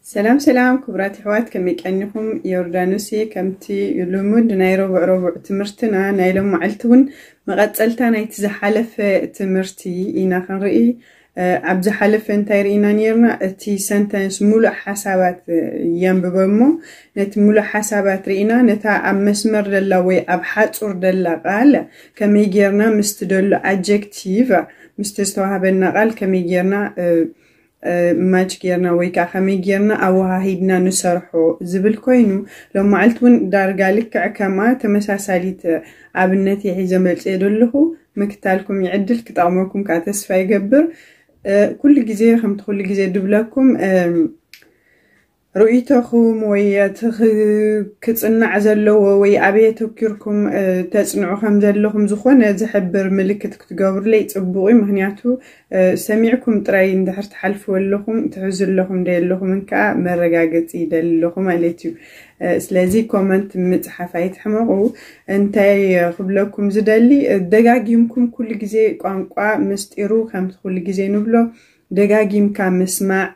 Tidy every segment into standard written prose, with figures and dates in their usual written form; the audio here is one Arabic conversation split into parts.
سلام سلام كبرات حوات كم يكأنكم يوردانوسي كمتي يلومود نايرو ربع تمرتنا نايلوم معلتون مغتسلتا نايتز حلف تمرتي إنا خنرئي عبد حلف انتايرينا نيرنا تي سنتنس مولو حسابات ينببمو نت مولو حسابات رئينا نتا عب مسمر دلاوي عب حاصور دلا قال كم يجيرنا مستدلو adjective مستستوهبنا قال كم يجيرنا ماج جيرنا ويكا خمي جيرنا أوها هيدنا نسرحو زبل كوينو لو معلتون دارقالك عكما تمساساليت عبنتي عيزمل سيدولهو مكتالكم يعدل كتعموكم كاتسفا يقبر كل جزيرة خمت كل جزيرة دبلاكم رؤيتكم وياتخ كتصنع زلو وي ابي توكيركم تصنعوا خمزلكم زخونه زحبر ملكت كتغبر لي صبوي مخنياتو سميعكم طراي اندحر تحلفوا لكم تحزل لكم ديلكم انكا مرغاغص يدلكم عليتو سلازي كومنت مصحفايت حمقو انتي خبلكم زدلي دغاغيمكم كل غزي قانقوا مستيرو خمت كل غزي نبلو دغاغيم كمسمع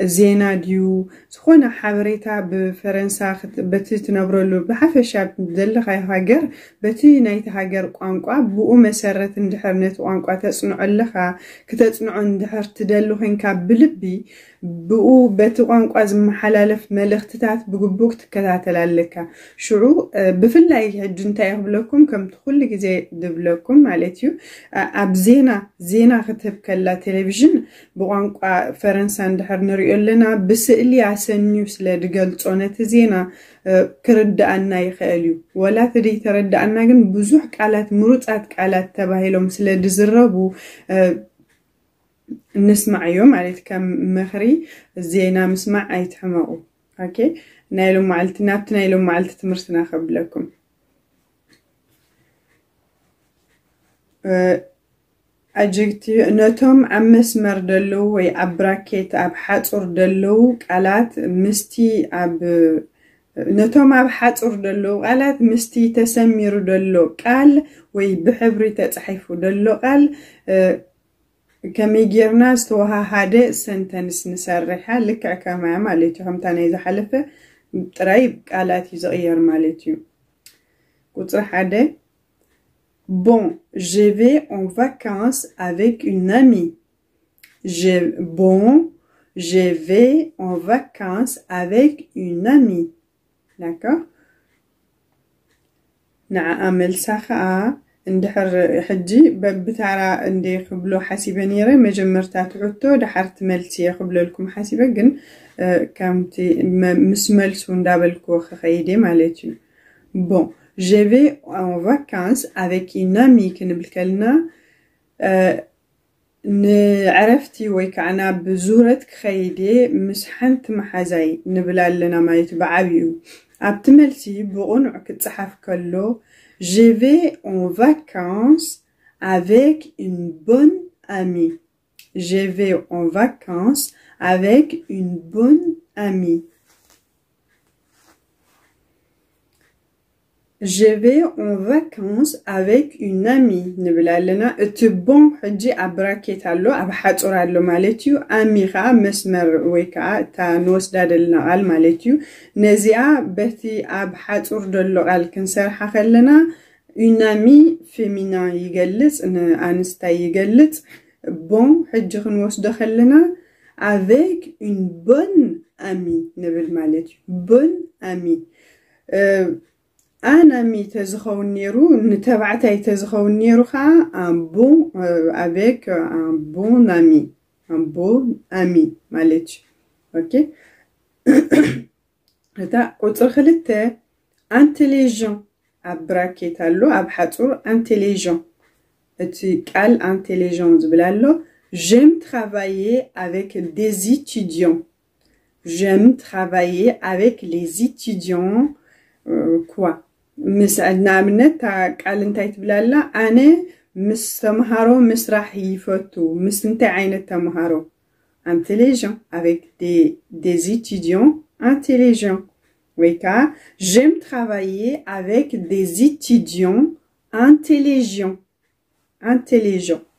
زينا ديو سخونا حبريتا بفرنسا بتي تنبرلو بحفشا دلخاي هاجر بتي نايت هاجر قانقوا بو مسرت اندحرنت قانقوا تصنع لخا كتصنعوا اندحر تدلخين كبلبي بو بتي قانقوا زمحلالف ملختታት بغبوك تكتاتلالك شعو بفلاي هجنتا يهبلكم كم تخل غزي دبلكم معناتيو اب زينا كتب كلا تلفزيون بقانقوا فرنسا اندحر نريو لنا بسئلي عسنيو سلادقلصونت زينا كردأنا يخاليو ولا تري تردأنا جن بزوح قالات مروصات قالات تباهيلهم سلادزربو نسمع يوم عليت كم مخري زينا مسمع ايتحمقو اوكي نايلو معلتنا نايلو معلت تمرتنا خبلكم adjective نتوم عمس مردلو وي عبراكيت عب حاصور دلو قالات مستي عب نتوم عب حاصور دلو قالات مستي تسمير دلو قال وي بحبري تصحيفو دلو قال كمي جيرنا استوها هاده سنتنس نسرحها لك كما مالتي همتانه اذا حلفه طراي قالات يزغير مالتي قطر حاده Bon, je vais en vacances avec une amie. Je vais en vacances avec une amie. D'accord? نعمل ساخا اندحر حجي بتعرى اندي خبلو حسيبة نيري مجمرتات عطو دحرت ملتي خبلو لكم حسيبة جن كامتي مسملسون دابلكو خيدي مالتي. Bon. Je vais en vacances avec une amie que نبلكلنا عرفتي ويكعنا بزورة خيدي مسحنت محزاي نبلالنا ما يتبعبيو عبتملتي بغنع كتصحف كله Je vais en vacances avec une bonne amie. Je vais en vacances avec une bonne amie. Je vais en vacances avec une amie. نبلا لنا تبون حجي أبراكيت على أب حاصور على مالتيو أميرة مسمر ويكا تا نوس دادلنا على مالتيو نزيا بتي أب حاصور دلو على كنسر حخلنا une amie féminin يجلس أنستا يجلس بون حجي خنوس دخلنا avec une bonne amie نبل مالتيو bonne amie أنا مي تزخون نيرو نتبعتي تزخون نيرو خا un bon avec un bon ami مالتش اوكي هذا قطر خلته intelligent ابراكيت اللو ابحثور intelligent اتي قال intelligent بلالو j'aime travailler avec des étudiants les étudiants quoi مسعدنا منت قال انتي تبلالا انا مستمهارو مسرح يفوتو مسنت عين تمهارو intelligent avec des étudiants intelligents ويكا j'aime travailler avec des étudiants intelligents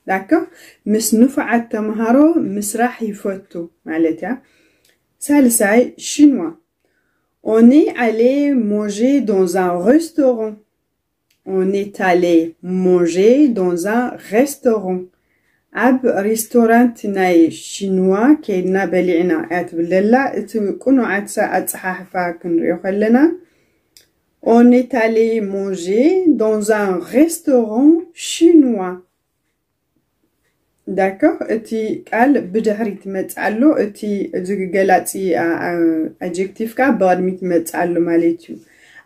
d'accord مسنفع تمهارو مسرح يفوتو معناتها Salsai chinois. On est allé manger dans un restaurant. On est allé manger dans un restaurant. Ab restaurant ناي chinois كيدنا بلعنا اتبللا اتكونو عتسا اتصحاحفا كنريو خلنا. On est allé manger dans un restaurant chinois. D'accord? Eti قال بدحري تمصالو eti زغغلاصي adjective ka بادمي تمصالو مالتيو.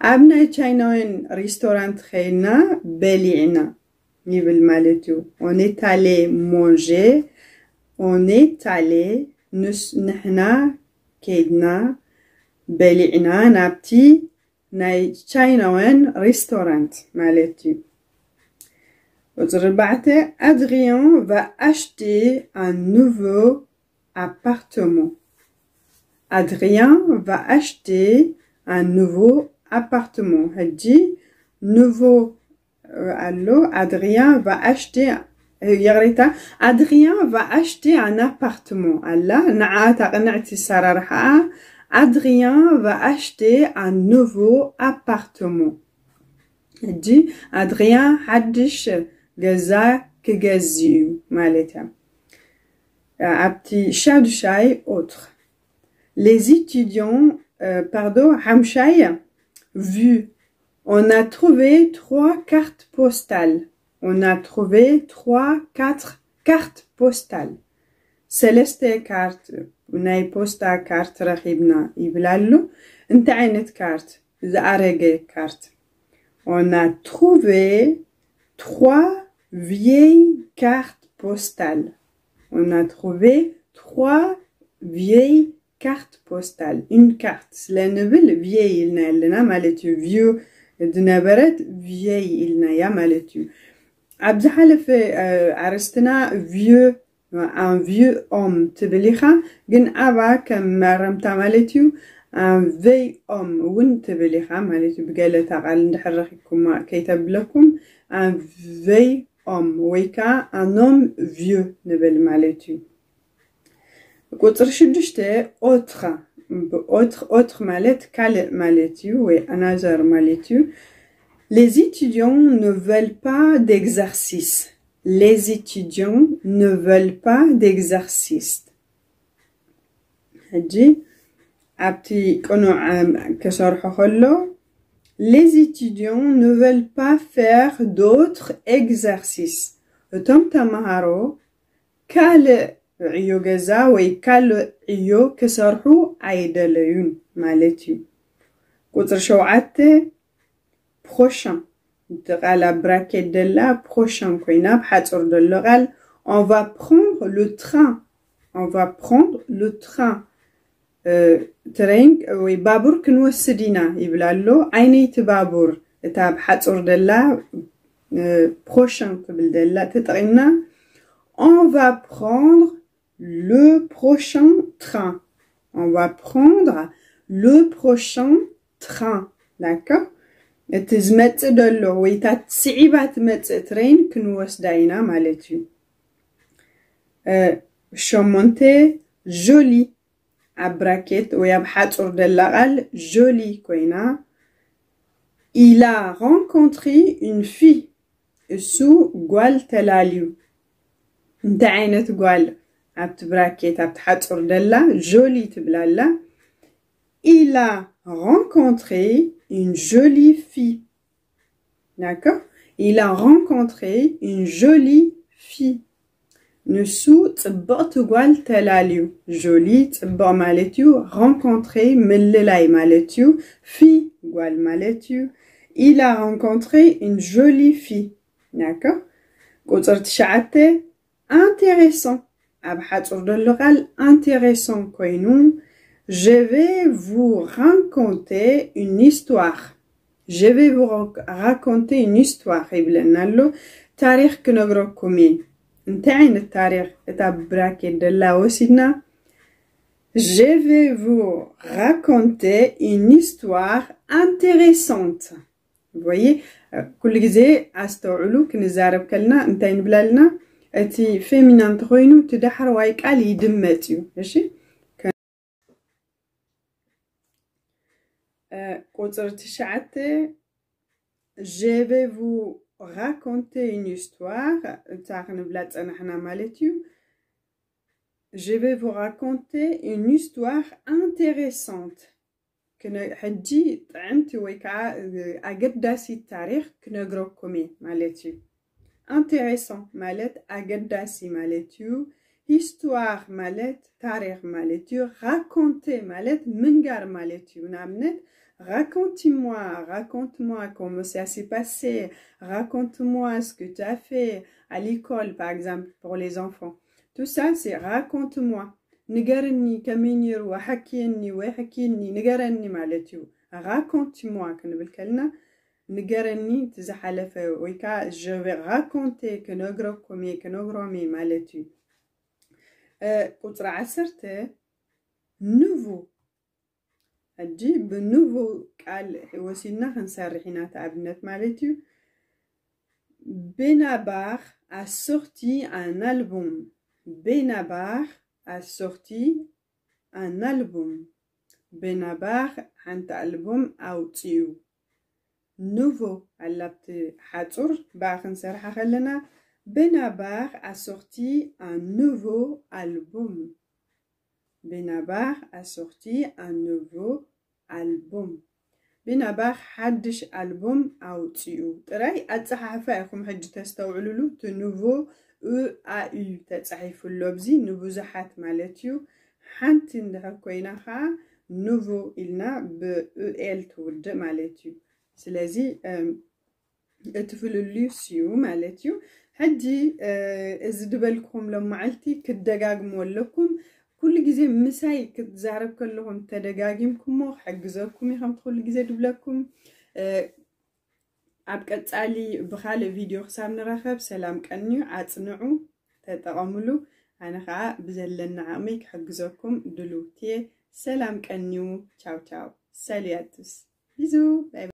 ابنا چايناوين ريستورانت خينا بلعنا يبل مالتيو. On est allé manger. On est allé نحنا كيدنا بلعنا نابتي ناي چايناوين ريستورانت مالتيو. Adrien va acheter un nouveau appartement. Adrien va acheter un nouveau appartement. Hadji, nouveau. Allo, Adrien va acheter. Adrien va acheter un appartement. Allah, Adrien va acheter un nouveau appartement. Hadji, Adrien haddish. Gaza كجزيو مالتها. Apti شاي autre. Les étudiants, pardon, Hamshaya, vu. On a trouvé 3 cartes postales. On a trouvé 3-4 cartes postales. Céleste carte. وناي posta carte رخيبنا يبلالو. انت عينت carte. زارجة carte. On a trouvé 3 vieilles cartes postales. On a trouvé 3 vieilles cartes postales. Une carte. La nouvelle vieille ilna maletu. Vieux d'nabaret vieille ilna ya maletu. Abdhalef arstena vieux un vieux homme tebelicha gen ava kam maramta maletu un vieil homme wun tebelicha maletu bgalata qal ndhrakhikum kaytab lakum un vieil homme, weka un homme vieux, nebel maletu. Kotre shidishte autre malet kal maletu, oui, another maletu. Les étudiants ne veulent pas d'exercice. Les étudiants ne veulent pas d'exercice. Hadji, abti kono kasarho khollo. Les étudiants ne veulent pas faire d'autres exercices. Tom tamaharo kal iyo gaza way kal iyo kasarhu aidalayun maletu. Kotre shawate prochain. Tqala bracket de la prochain koina bhatsur de l'oral. On va prendre le train. On va prendre le train. ترينك وبابور كنوسدينا يبلالو عيني تبابور تاب حصور دلا prochain تبل دلا تطغينا. On va prendre le prochain train. On va prendre le prochain train. D'accord? تزمت دلو ويتات صعيبات مت ترين كنوسداينا مالتو. شومونتي جولي Abraket ou yabhatsur de l'aqal joli koina. Il a rencontré une fille sous Gwal Telaliu. N'ta'aynet Gwal abt braket abt hatsur de la joli tiblalla. Il a rencontré une jolie fille. D'accord? Il a rencontré une jolie fille. Nusu t'bot gwal telaliu. Joli t'bot maletu. Rencontré mellelay maletu. Fille gwal maletu. Il a rencontré une jolie fille. D'accord? Kotsar tsha'ate. Intéressant. Abhatsur de l'oral intéressant koinou. Je vais vous raconter une histoire. Je vais vous raconter une histoire. Iblenallo. Tarikh knogrokoumi. انتعين التاريخ اتاب براكي دلا وسيدنا. Je vais vous raconter une histoire intéressante. Vous voyez, كل جزء استوعلو كنزارب كلنا انتين بلالنا اتي فيمينان تغوينو تدحر وايك علي دمتيو. ماشي قطر تشعت je vais vous raconter une histoire تعرف بلاد أنا حنا مالتيو je vais vous raconter une histoire intéressante كنا حجي طعمتي ويكا أقداسي التاريخ كنا قروكمي مالتيو intéressant مالت أقداسي مالتيو histoire مالت تاريخ مالتيو raconter مالت منقار مالتيو نامنت raconte-moi comment ça s'est passé raconte-moi ce que tu as fait à l'école par exemple pour les enfants tout ça c'est raconte-moi نقرني كمين وحكيني وحكيني نقرني مالتيو raconte-moi كنا بالكلنا نقرني تزحلفه ويكا je vais raconter كنقرمي مالتيو قطر عسرته nouveau أجي بنوفو قال وسيلنا خنسرحينا تابنت مالتيو Benabar a sorti un album. Benabar a sorti un album. Benabar عند ألبوم أوتيو. Nouveau اللبت حاتور باخن سرحة خلنا. Benabar a sorti un nouveau album. Benabar a sorti un nouveau album. Benabar حدش ألبوم أوتيو. تراي أتصحفاكم حج تستوعلوا تنوفو أو تتصحف اللبزي نبوزحات مالتيو حنتين ده كوينها نوفو إلنا بأل تورد مالتيو. سلازي اتفلوا الليسيو مالتيو حجي ازدبالكم لما عالتي كدقاقموا لكم كل جزء مساي كتزعرب كلهم تدقاقمكم وحجزكم يخم كل جزء دبلكم أبقى علي بخال فيديو خسام نرخب سلام كأنيو عتصنعو تتغملو أنا خا بزلنا عميك حجزكم دلوتي سلام كأنيو تشاو تشاو سالياتس بيزو باي.